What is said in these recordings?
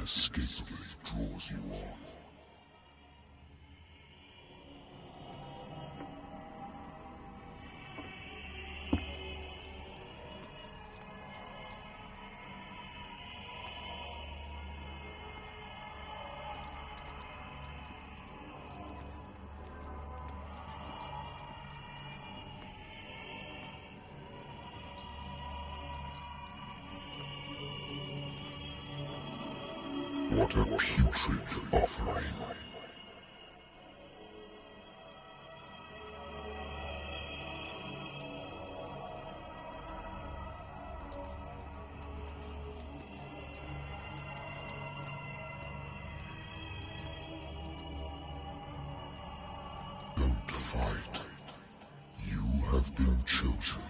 inescapably draws you on. What a putrid offering. Don't fight. You have been chosen.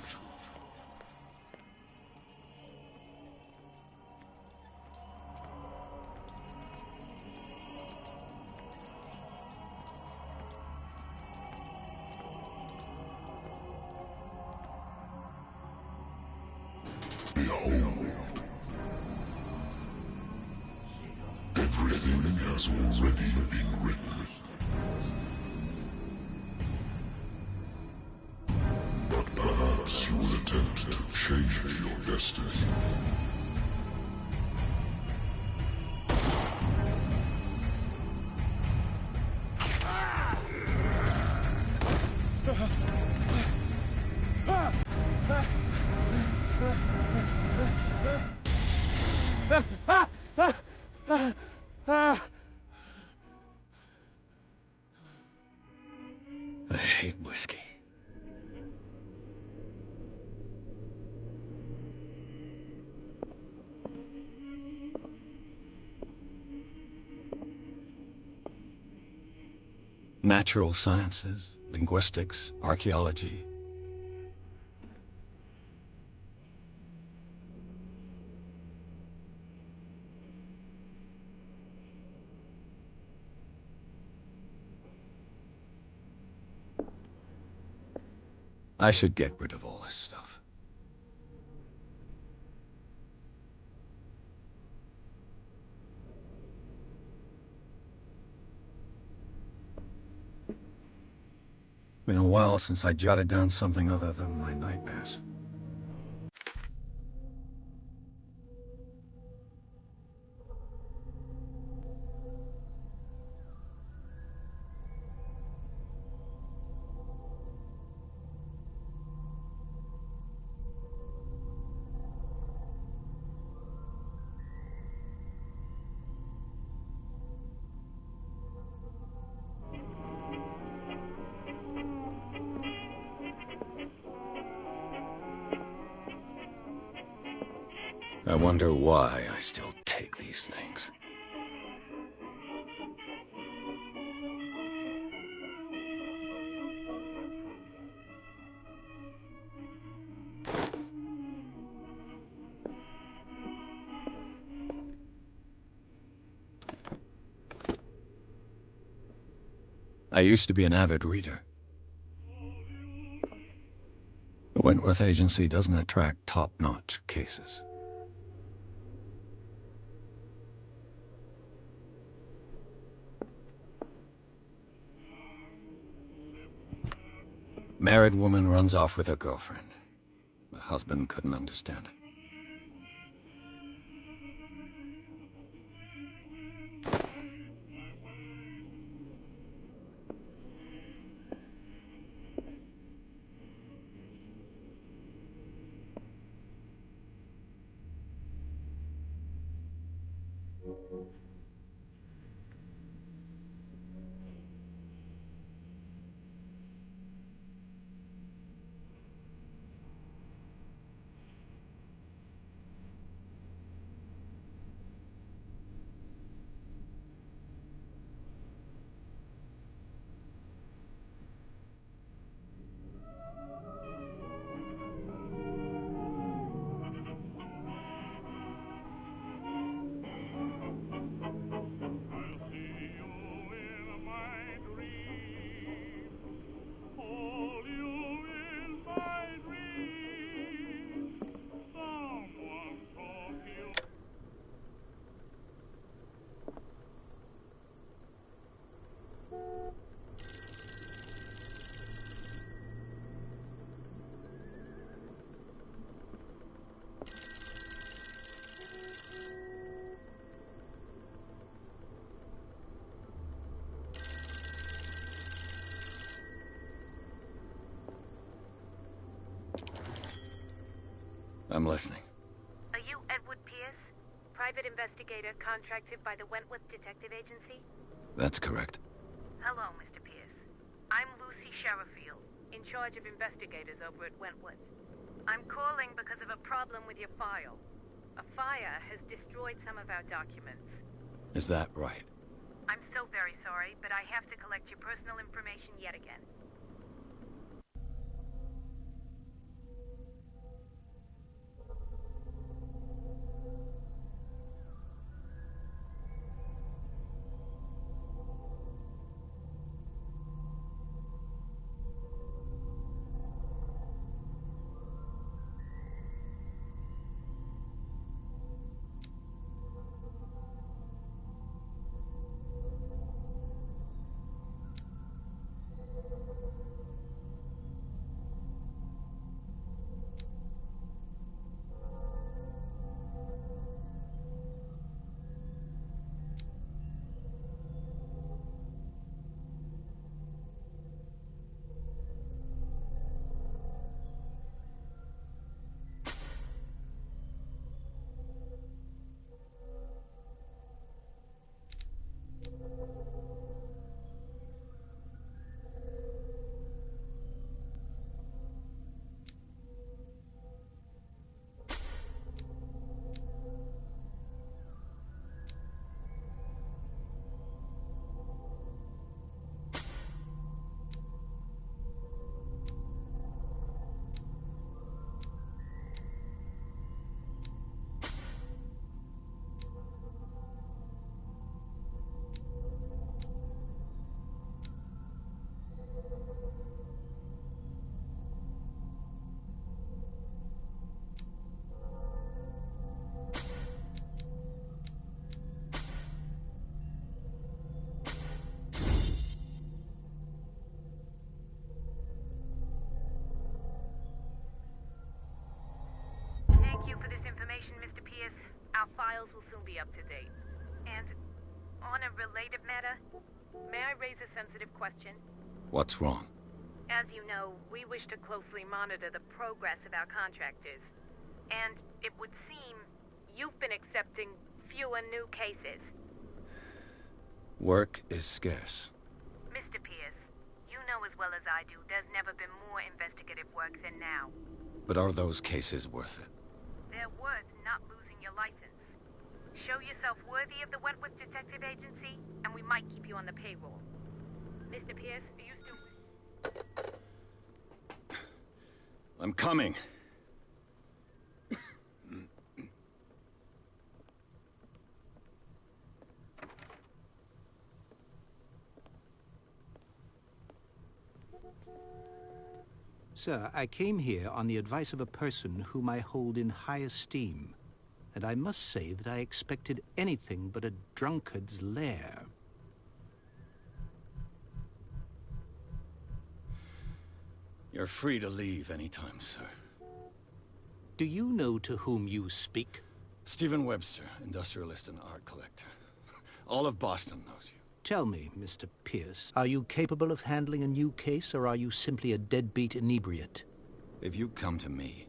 Behold. Everything has already been written. But perhaps you will attempt to change your destiny. I hate whiskey. Natural sciences, linguistics, archaeology. I should get rid of all this stuff. Been a while since I jotted down something other than my nightmares. I wonder why I still take these things. I used to be an avid reader. The Wentworth Agency doesn't attract top-notch cases. Married woman runs off with her girlfriend. The husband couldn't understand it. I'm listening. Are you Edward Pierce? Private investigator contracted by the Wentworth Detective Agency? That's correct. Hello, Mr. Pierce. I'm Lucy Sherifield, in charge of investigators over at Wentworth. I'm calling because of a problem with your file. A fire has destroyed some of our documents. Is that right? I'm so very sorry, but I have to collect your personal information yet again. our files will soon be up to date. And on a related matter, may I raise a sensitive question? What's wrong? As you know, we wish to closely monitor the progress of our contractors. And it would seem you've been accepting fewer new cases. Work is scarce. Mr. Pierce, you know as well as I do, there's never been more investigative work than now. But are those cases worth it? They're worth not losing your license. Show yourself worthy of the Wentworth Detective Agency, and we might keep you on the payroll. Mr. Pierce, are you still... I'm coming. Sir, I came here on the advice of a person whom I hold in high esteem, and I must say that I expected anything but a drunkard's lair. You're free to leave anytime, sir. Do you know to whom you speak? Stephen Webster, industrialist and art collector. All of Boston knows you. Tell me, Mr. Pierce, are you capable of handling a new case, or are you simply a deadbeat inebriate? If you come to me,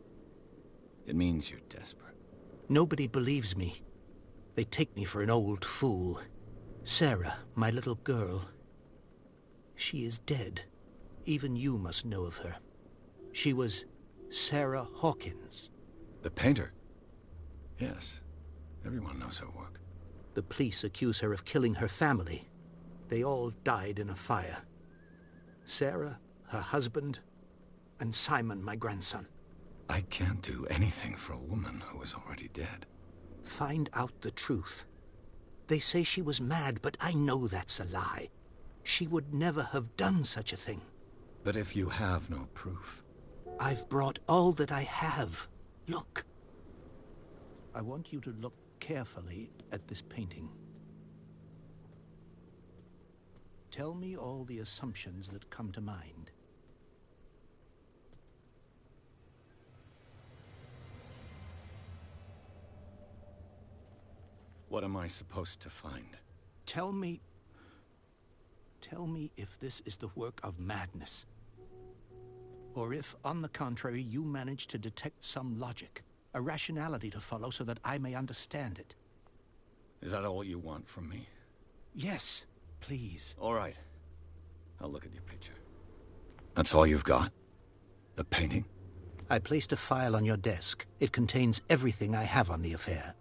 it means you're desperate. Nobody believes me. They take me for an old fool. Sarah, my little girl, she is dead. Even you must know of her. She was Sarah Hawkins. The painter? Yes. Everyone knows her work. The police accuse her of killing her family. They all died in a fire. Sarah, her husband, and Simon, my grandson. I can't do anything for a woman who is already dead. Find out the truth. They say she was mad, but I know that's a lie. She would never have done such a thing. But if you have no proof... I've brought all that I have. Look. I want you to look carefully at this painting. Tell me all the assumptions that come to mind. What am I supposed to find? Tell me if this is the work of madness. Or if, on the contrary, you manage to detect some logic, a rationality to follow so that I may understand it. Is that all you want from me? Yes, please. All right. I'll look at your picture. That's all you've got? The painting? I placed a file on your desk. It contains everything I have on the affair.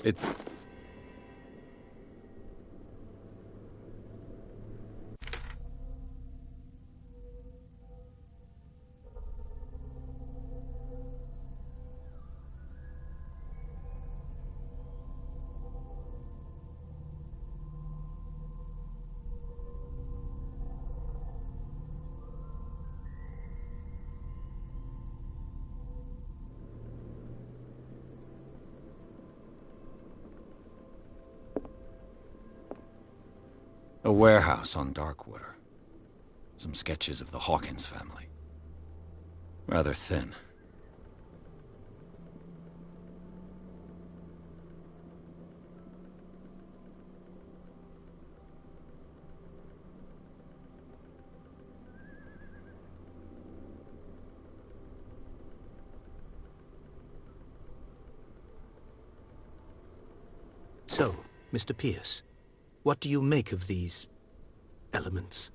It... A warehouse on Darkwater. Some sketches of the Hawkins family. Rather thin. So, Mr. Pierce, what do you make of these elements?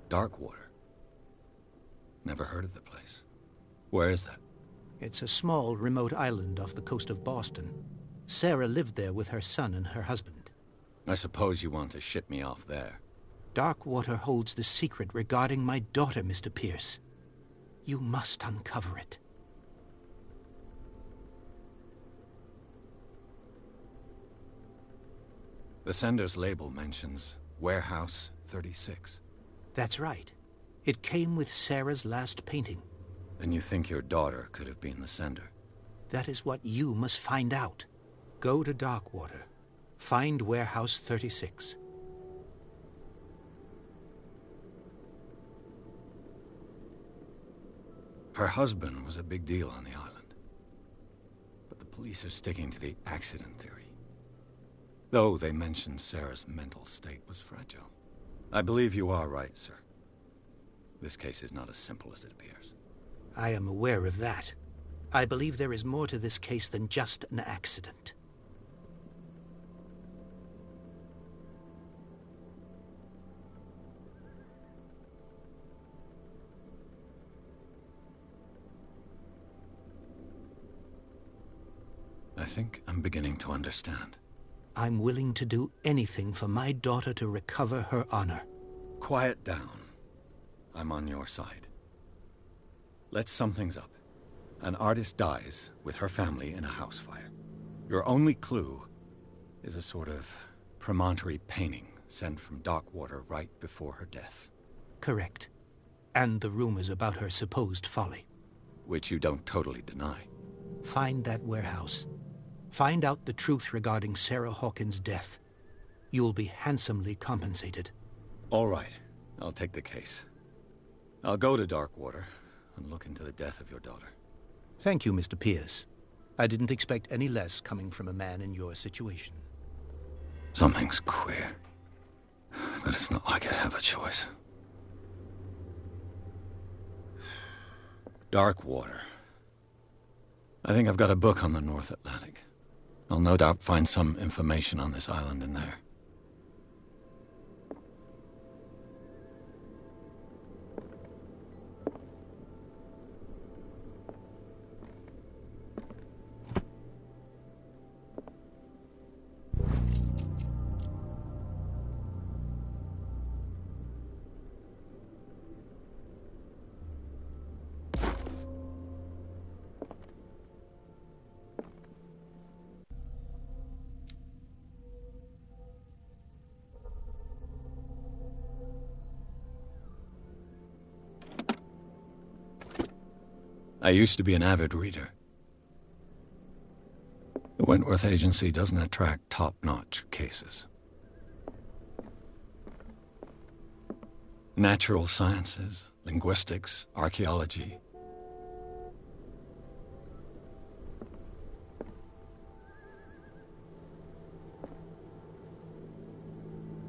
Darkwater. Never heard of the place. Where is that? It's a small, remote island off the coast of Boston. Sarah lived there with her son and her husband. I suppose you want to ship me off there. Darkwater holds the secret regarding my daughter, Mr. Pierce. You must uncover it. The sender's label mentions Warehouse 36. That's right. It came with Sarah's last painting. And you think your daughter could have been the sender? That is what you must find out. Go to Darkwater. Find Warehouse 36. Her husband was a big deal on the island. But the police are sticking to the accident theory. Though they mentioned Sarah's mental state was fragile. I believe you are right, sir. This case is not as simple as it appears. I am aware of that. I believe there is more to this case than just an accident. I think I'm beginning to understand. I'm willing to do anything for my daughter to recover her honor. Quiet down. I'm on your side. Let's sum things up. An artist dies with her family in a house fire. Your only clue is a sort of promontory painting sent from Darkwater right before her death. Correct. And the rumors about her supposed folly. Which you don't totally deny. Find that warehouse. Find out the truth regarding Sarah Hawkins' death. You'll be handsomely compensated. All right. I'll take the case. I'll go to Darkwater and look into the death of your daughter. Thank you, Mr. Pierce. I didn't expect any less coming from a man in your situation. Something's queer. But it's not like I have a choice. Darkwater. I think I've got a book on the North Atlantic. I'll no doubt find some information on this island in there. I used to be an avid reader. The Wentworth Agency doesn't attract top-notch cases. Natural sciences, linguistics, archaeology.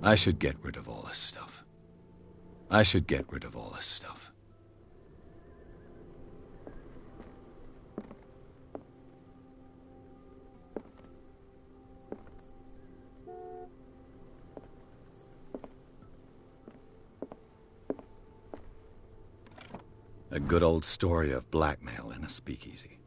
I should get rid of all this stuff. I should get rid of all this stuff. A good old story of blackmail in a speakeasy.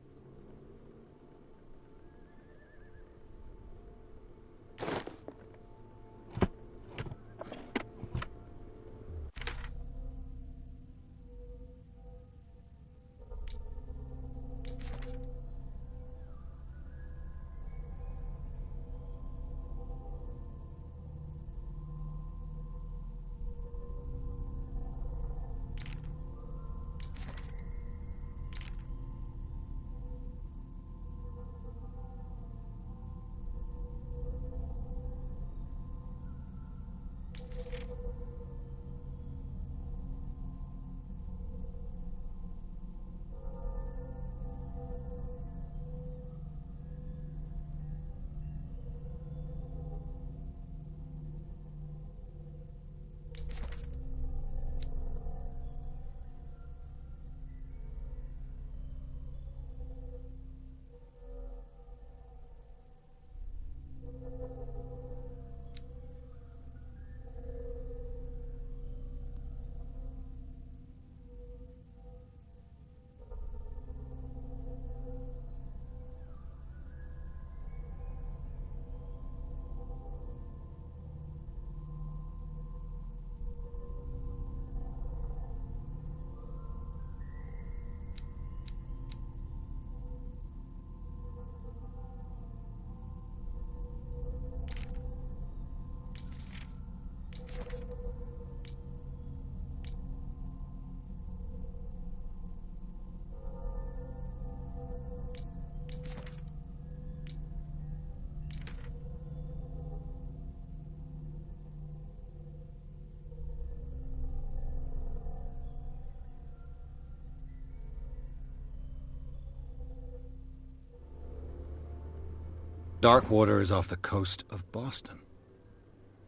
Darkwater is off the coast of Boston.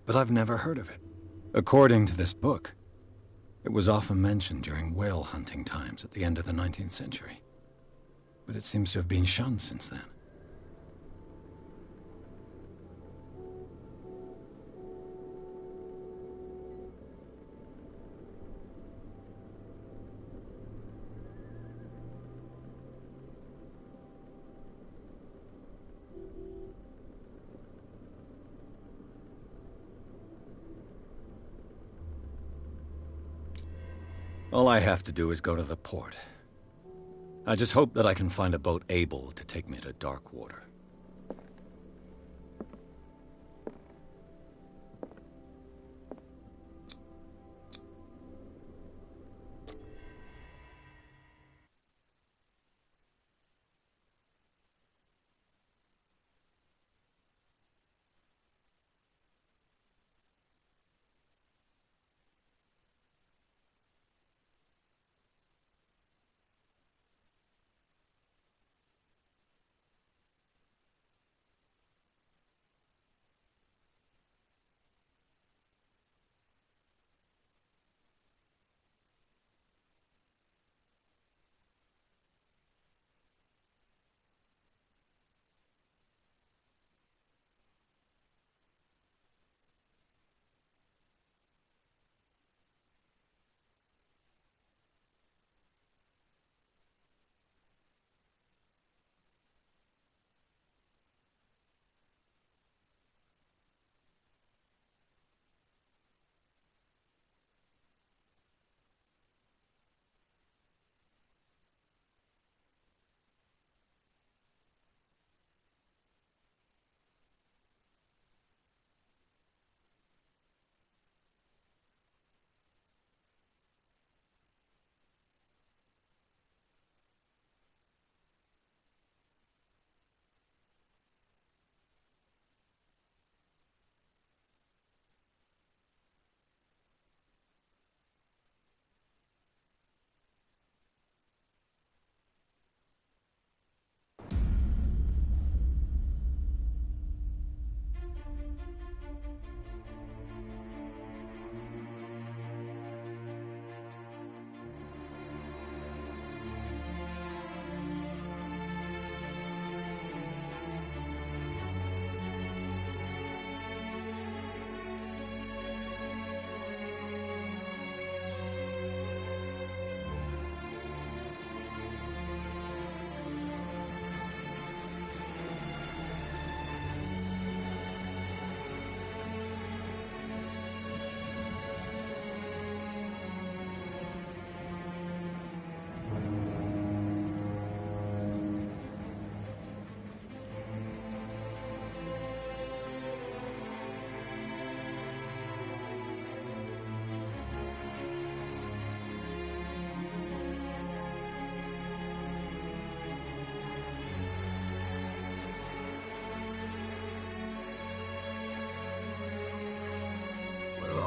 But I've never heard of it. According to this book, it was often mentioned during whale hunting times at the end of the 19th century. But it seems to have been shunned since then. All I have to do is go to the port. I just hope that I can find a boat able to take me to Darkwater.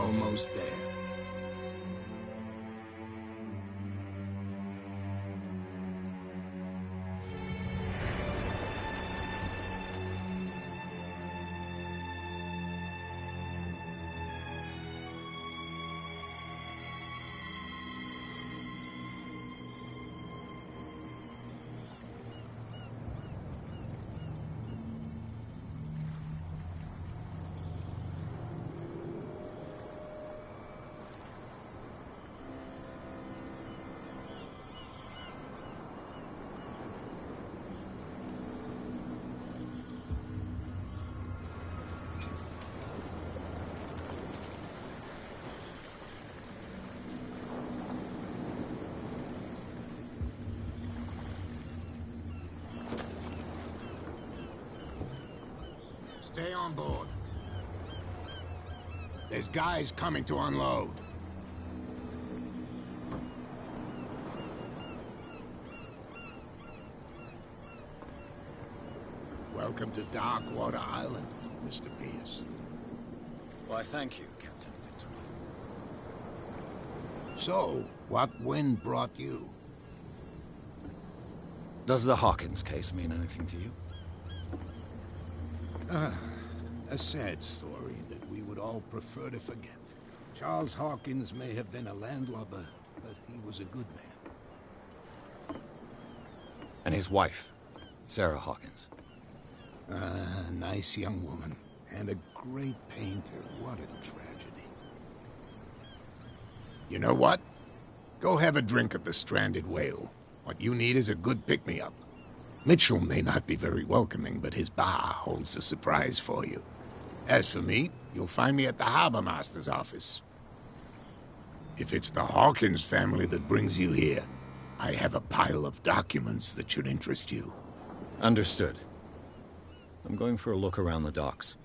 Almost there. Stay on board. There's guys coming to unload. Welcome to Darkwater Island, Mr. Pierce. Why, thank you, Captain Fitzroy. So, what wind brought you? Does the Hawkins case mean anything to you? A sad story that we would all prefer to forget. Charles Hawkins may have been a landlubber, but he was a good man. And his wife, Sarah Hawkins. A nice young woman. And a great painter. What a tragedy. You know what? Go have a drink at the Stranded Whale. What you need is a good pick-me-up. Mitchell may not be very welcoming, but his bar holds a surprise for you. As for me, you'll find me at the Harbor Master's office. If it's the Hawkins family that brings you here, I have a pile of documents that should interest you. Understood. I'm going for a look around the docks.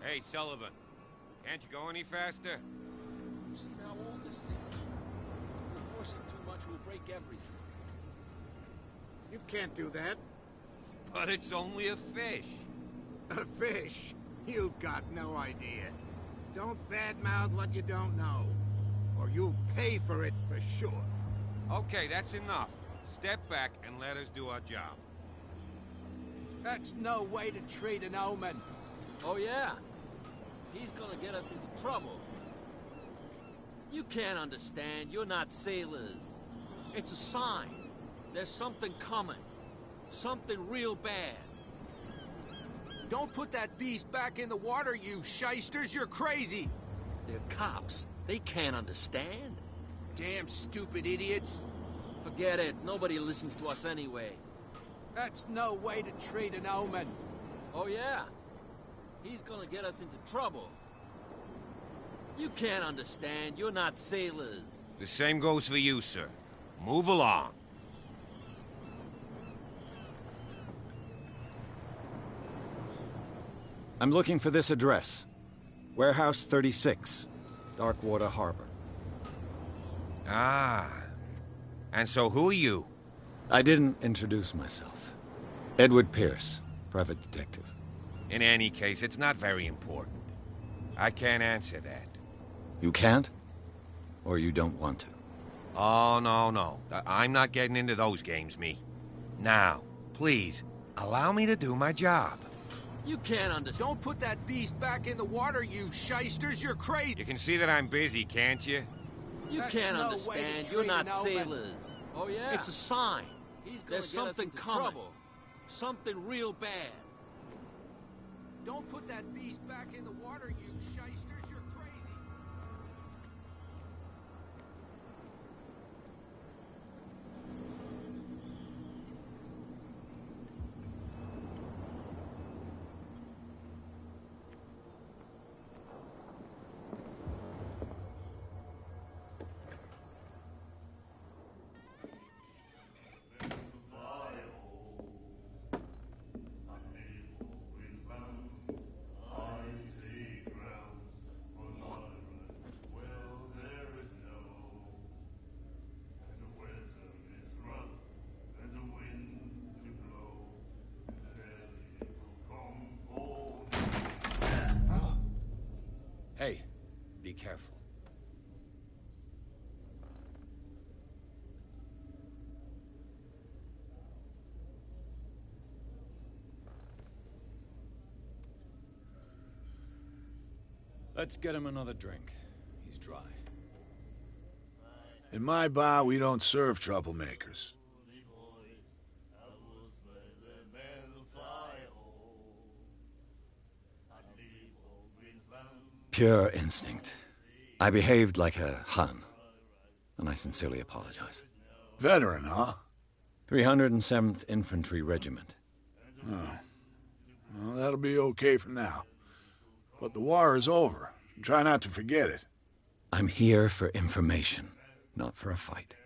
Hey, Sullivan. Can't you go any faster? You see how old this thing is? If we force it too much, we'll break everything. You can't do that. But it's only a fish. A fish? You've got no idea. Don't badmouth what you don't know, or you'll pay for it for sure. Okay, that's enough. Step back and let us do our job. That's no way to treat an omen. Oh, yeah? He's gonna get us into trouble. You can't understand. You're not sailors. It's a sign. There's something coming. Something real bad. Don't put that beast back in the water, you shysters! You're crazy! They're cops. They can't understand. Damn stupid idiots! Forget it. Nobody listens to us anyway. That's no way to treat an omen. Oh, yeah? He's gonna get us into trouble. You can't understand. You're not sailors. The same goes for you, sir. Move along. I'm looking for this address. Warehouse 36, Darkwater Harbor. Ah. And so who are you? I didn't introduce myself. Edward Pierce, private detective. In any case, it's not very important. I can't answer that. You can't? Or you don't want to? Oh, no. I'm not getting into those games, me. Now, please, allow me to do my job. You can't understand. Don't put that beast back in the water, you shysters! You're crazy! You can see that I'm busy, can't you? You That's can't no way understand. to You're treat not an omen. sailors. Oh, yeah? It's a sign. There's something coming. Trouble. Something real bad. Don't put that beast back in the water, you shysters! You're crazy! Hey, be careful. Let's get him another drink. He's dry. In my bar, we don't serve troublemakers. Pure instinct. I behaved like a Hun, and I sincerely apologize. Veteran, huh? 307th Infantry Regiment. Oh. Well, that'll be okay for now. But the war is over. Try not to forget it. I'm here for information, not for a fight.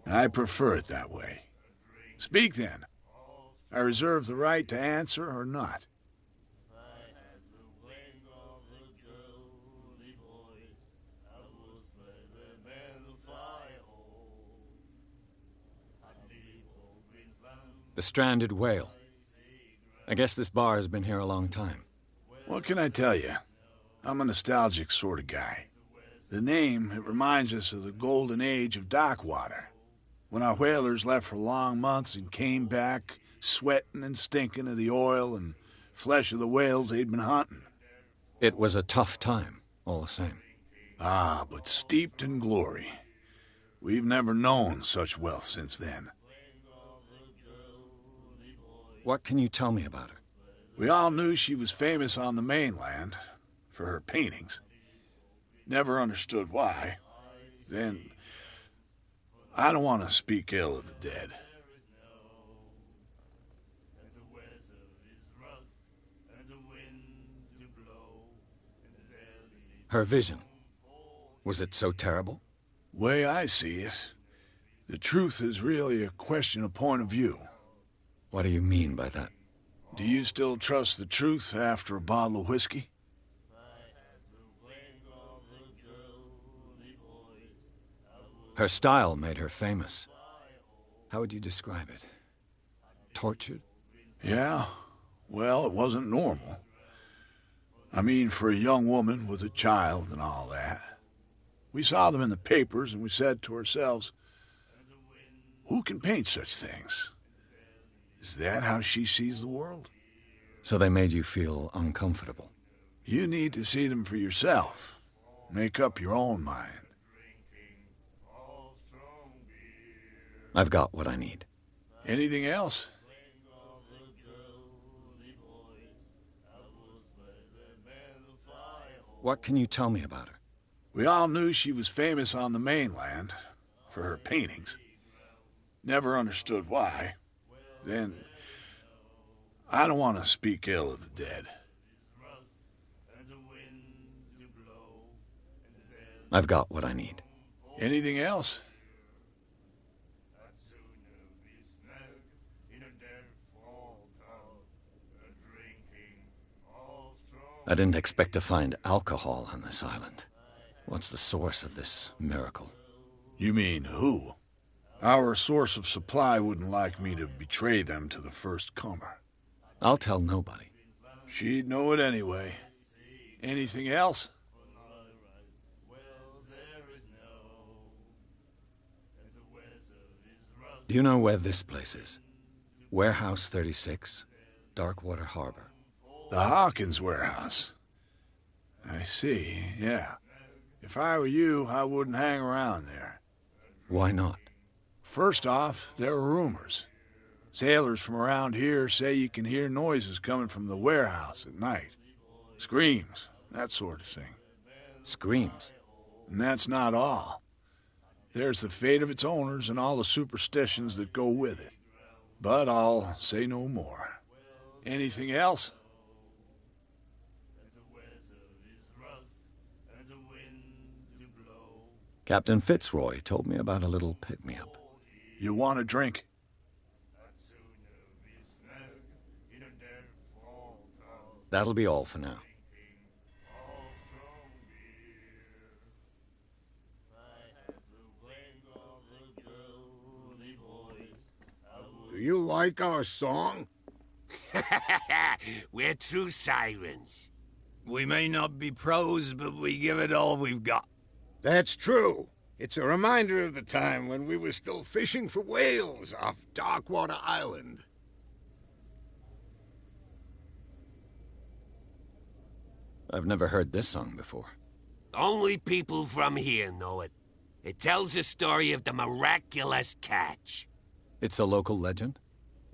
I prefer it that way. Speak then. I reserve the right to answer or not. The Stranded Whale. I guess this bar has been here a long time. What can I tell you? I'm a nostalgic sort of guy. The name, it reminds us of the golden age of dockwater, when our whalers left for long months and came back sweating and stinking of the oil and flesh of the whales they'd been hunting. It was a tough time, all the same. Ah, but steeped in glory. We've never known such wealth since then. What can you tell me about her? We all knew she was famous on the mainland for her paintings. Never understood why. Then, I don't want to speak ill of the dead. Her vision. Was it so terrible? Way I see it, the truth is really a question of point of view. What do you mean by that? Do you still trust the truth after a bottle of whiskey? Her style made her famous. How would you describe it? Tortured? Yeah, well, it wasn't normal. I mean, for a young woman with a child and all that. We saw them in the papers and we said to ourselves, who can paint such things? Is that how she sees the world? So they made you feel uncomfortable? You need to see them for yourself. Make up your own mind. I've got what I need. Anything else? What can you tell me about her? We all knew she was famous on the mainland for her paintings. Never understood why. Then, I don't want to speak ill of the dead. I've got what I need. Anything else? I didn't expect to find alcohol on this island. What's the source of this miracle? You mean who? Our source of supply wouldn't like me to betray them to the first comer. I'll tell nobody. She'd know it anyway. Anything else? Do you know where this place is? Warehouse 36, Darkwater Harbor. The Hawkins warehouse. I see, yeah. If I were you, I wouldn't hang around there. Why not? First off, there are rumors. Sailors from around here say you can hear noises coming from the warehouse at night. Screams, that sort of thing. Screams? And that's not all. There's the fate of its owners and all the superstitions that go with it. But I'll say no more. Anything else? Captain Fitzroy told me about a little pick-me-up. You want a drink? That'll be all for now. Do you like our song? We're true sirens. We may not be pros, but we give it all we've got. That's true. It's a reminder of the time when we were still fishing for whales off Darkwater Island. I've never heard this song before. Only people from here know it. It tells the story of the miraculous catch. It's a local legend?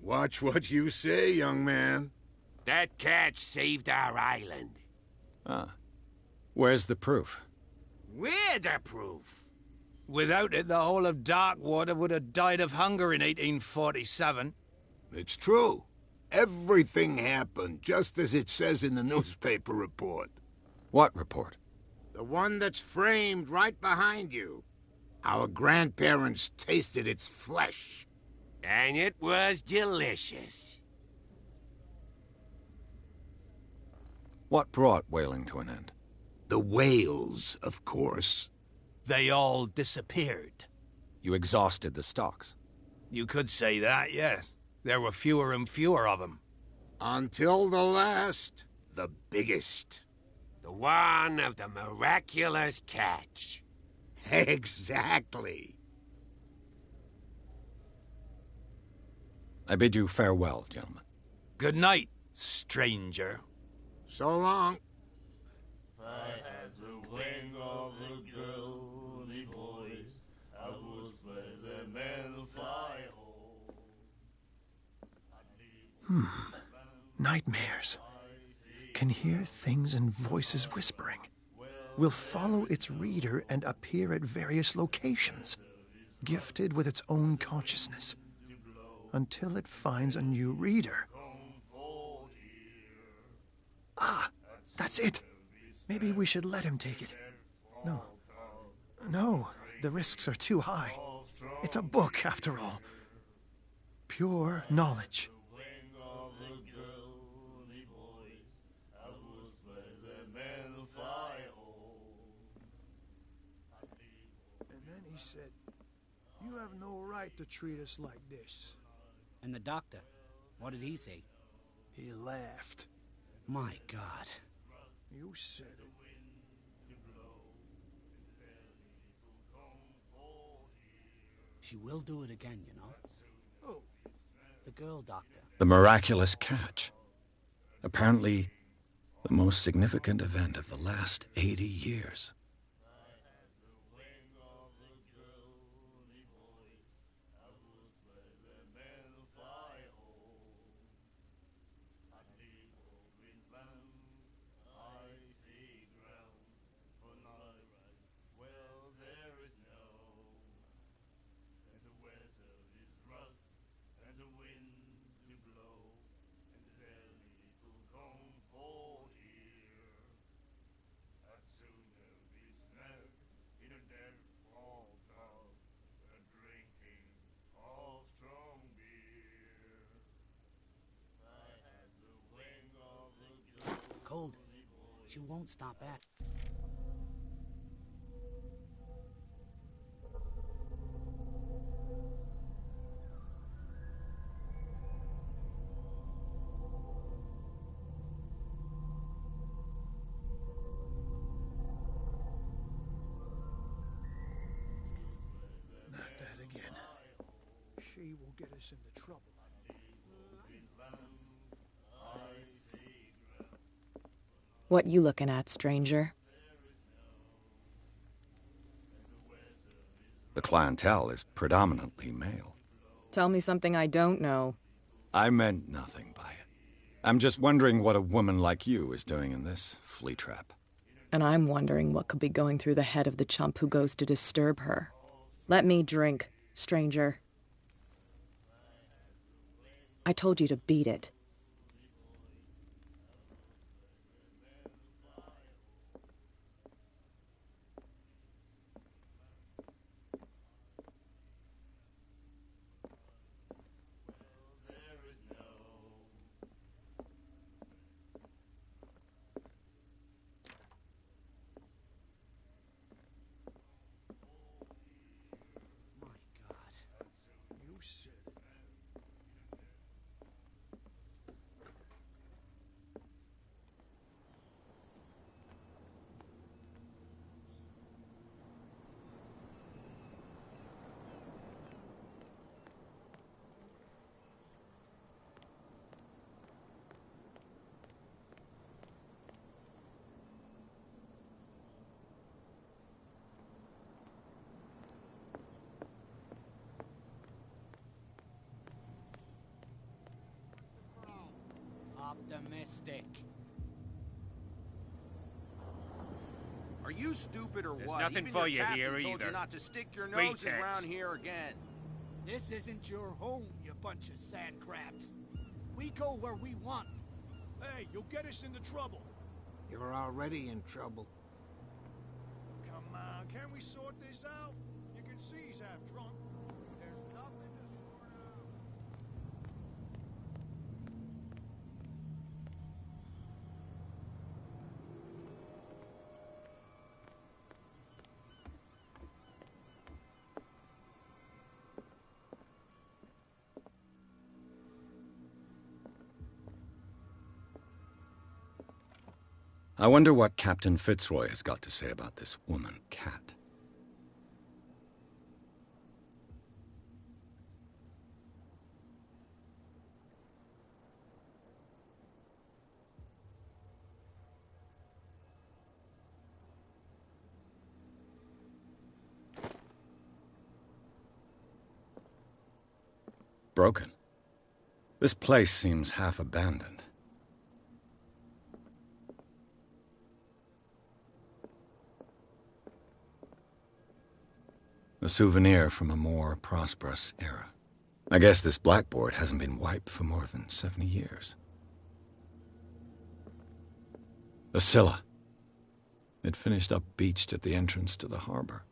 Watch what you say, young man. That catch saved our island. Ah. Where's the proof? We're the proof. Without it, the whole of Darkwater would have died of hunger in 1847. It's true. Everything happened just as it says in the newspaper report. What report? The one that's framed right behind you. Our grandparents tasted its flesh. And it was delicious. What brought whaling to an end? The whales, of course. They all disappeared. You exhausted the stocks. You could say that, yes. There were fewer and fewer of them. Until the last, the biggest. The one of the miraculous catch. Exactly. I bid you farewell, gentlemen. Good night, stranger. So long. I had the wing of the girly boys. I was with a man fly home. Nightmares. Can hear things and voices whispering. Will follow its reader and appear at various locations, gifted with its own consciousness, until it finds a new reader. Ah, that's it. Maybe we should let him take it. No, the risks are too high. It's a book, after all. Pure knowledge. And then he said, "You have no right to treat us like this." And the doctor, what did he say? He laughed. My God. You said it. She will do it again, you know. Oh. The girl doctor. The miraculous catch. Apparently, the most significant event of the last 80 years. Cold. She won't stop at. Not that again. She will get us into trouble. What you looking at, stranger? The clientele is predominantly male. Tell me something I don't know. I meant nothing by it. I'm just wondering what a woman like you is doing in this flea trap. And I'm wondering what could be going through the head of the chump who goes to disturb her. Let me drink, stranger. I told you to beat it. You said it. Optimistic. Are you stupid or There's what? nothing Even for your you captain here told either. you not to stick your noses Pretense. around here again. This isn't your home, you bunch of sand crabs. We go where we want. Hey, you'll get us into trouble. You're already in trouble. Come on, can't we sort this out? You can see he's half drunk. There's nothing to sort out. I wonder what Captain Fitzroy has got to say about this woman, Cat. Broken. This place seems half abandoned. A souvenir from a more prosperous era. I guess this blackboard hasn't been wiped for more than 70 years. The Scylla. It finished up beached at the entrance to the harbor.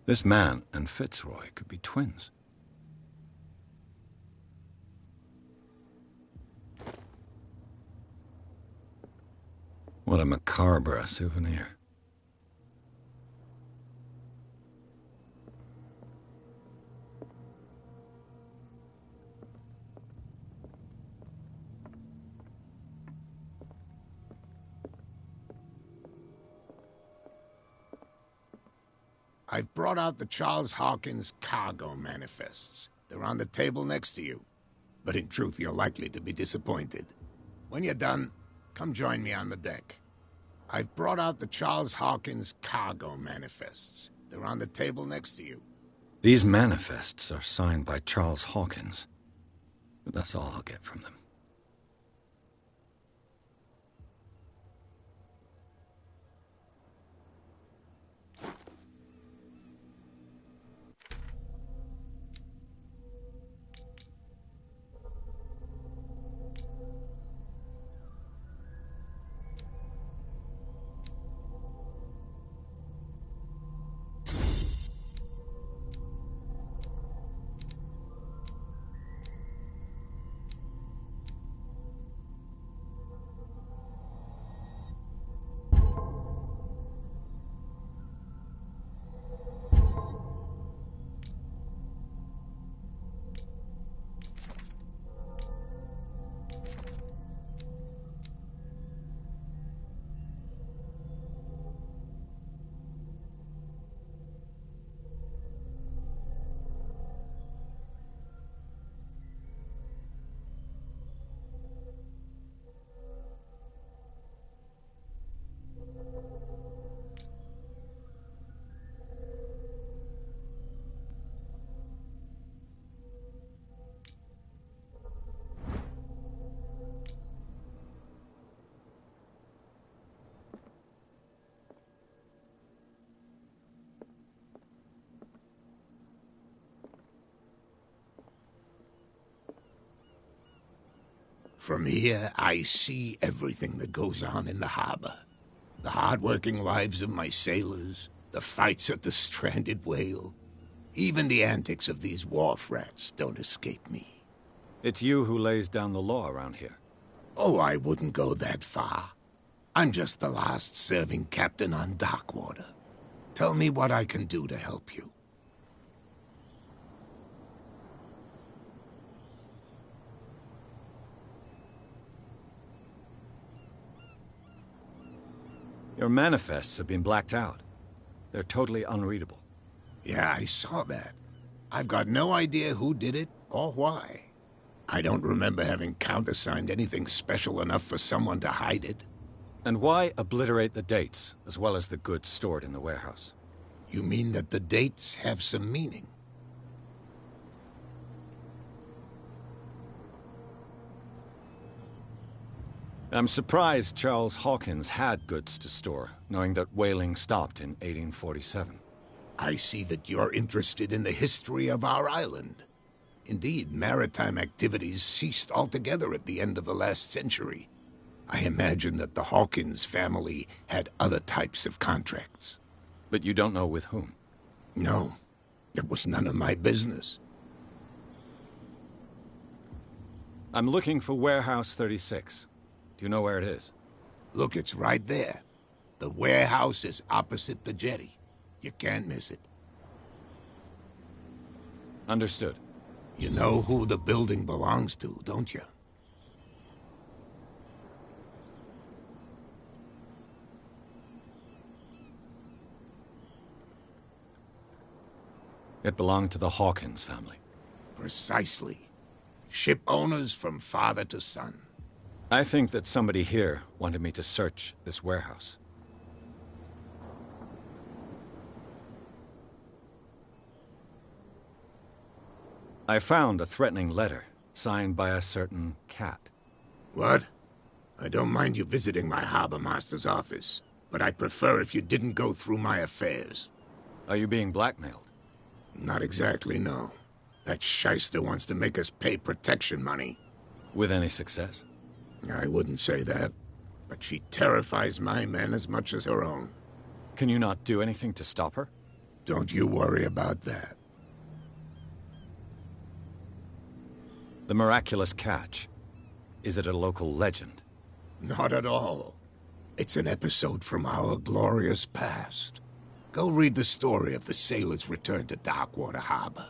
This man and Fitzroy could be twins. What a macabre souvenir. I've brought out the Charles Hawkins cargo manifests. They're on the table next to you. But in truth, you're likely to be disappointed. When you're done, come join me on the deck. I've brought out the Charles Hawkins cargo manifests. They're on the table next to you. These manifests are signed by Charles Hawkins. But that's all I'll get from them. From here, I see everything that goes on in the harbor. The hard-working lives of my sailors, the fights at the stranded whale. Even the antics of these wharf rats don't escape me. It's you who lays down the law around here. Oh, I wouldn't go that far. I'm just the last serving captain on Darkwater. Tell me what I can do to help you. Your manifests have been blacked out. They're totally unreadable. Yeah, I saw that. I've got no idea who did it or why. I don't remember having countersigned anything special enough for someone to hide it. And why obliterate the dates, as well as the goods stored in the warehouse? You mean that the dates have some meaning? I'm surprised Charles Hawkins had goods to store, knowing that whaling stopped in 1847. I see that you're interested in the history of our island. Indeed, maritime activities ceased altogether at the end of the last century. I imagine that the Hawkins family had other types of contracts. But you don't know with whom? No, it was none of my business. I'm looking for Warehouse 36. Do you know where it is? Look, it's right there. The warehouse is opposite the jetty. You can't miss it. Understood. You know who the building belongs to, don't you? It belonged to the Hawkins family. Precisely. Ship owners from father to son. I think that somebody here wanted me to search this warehouse. I found a threatening letter, signed by a certain cat. What? I don't mind you visiting my harbor master's office, but I'd prefer if you didn't go through my affairs. Are you being blackmailed? Not exactly, no. That shyster wants to make us pay protection money. With any success? I wouldn't say that, but she terrifies my men as much as her own. Can you not do anything to stop her? Don't you worry about that. The miraculous catch. Is it a local legend? Not at all. It's an episode from our glorious past. Go read the story of the sailor's return to Darkwater Harbor.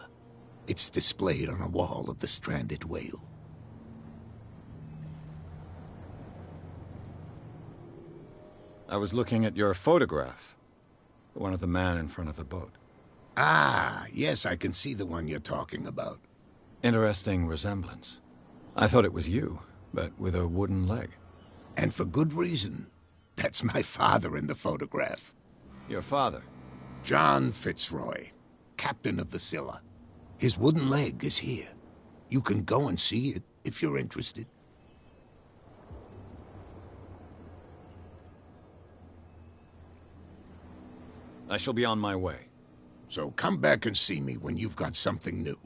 It's displayed on a wall of the stranded whale. I was looking at your photograph. The one of the man in front of the boat. Ah, yes, I can see the one you're talking about. Interesting resemblance. I thought it was you, but with a wooden leg. And for good reason. That's my father in the photograph. Your father? John Fitzroy, captain of the Scylla. His wooden leg is here. You can go and see it if you're interested. I shall be on my way. So come back and see me when you've got something new.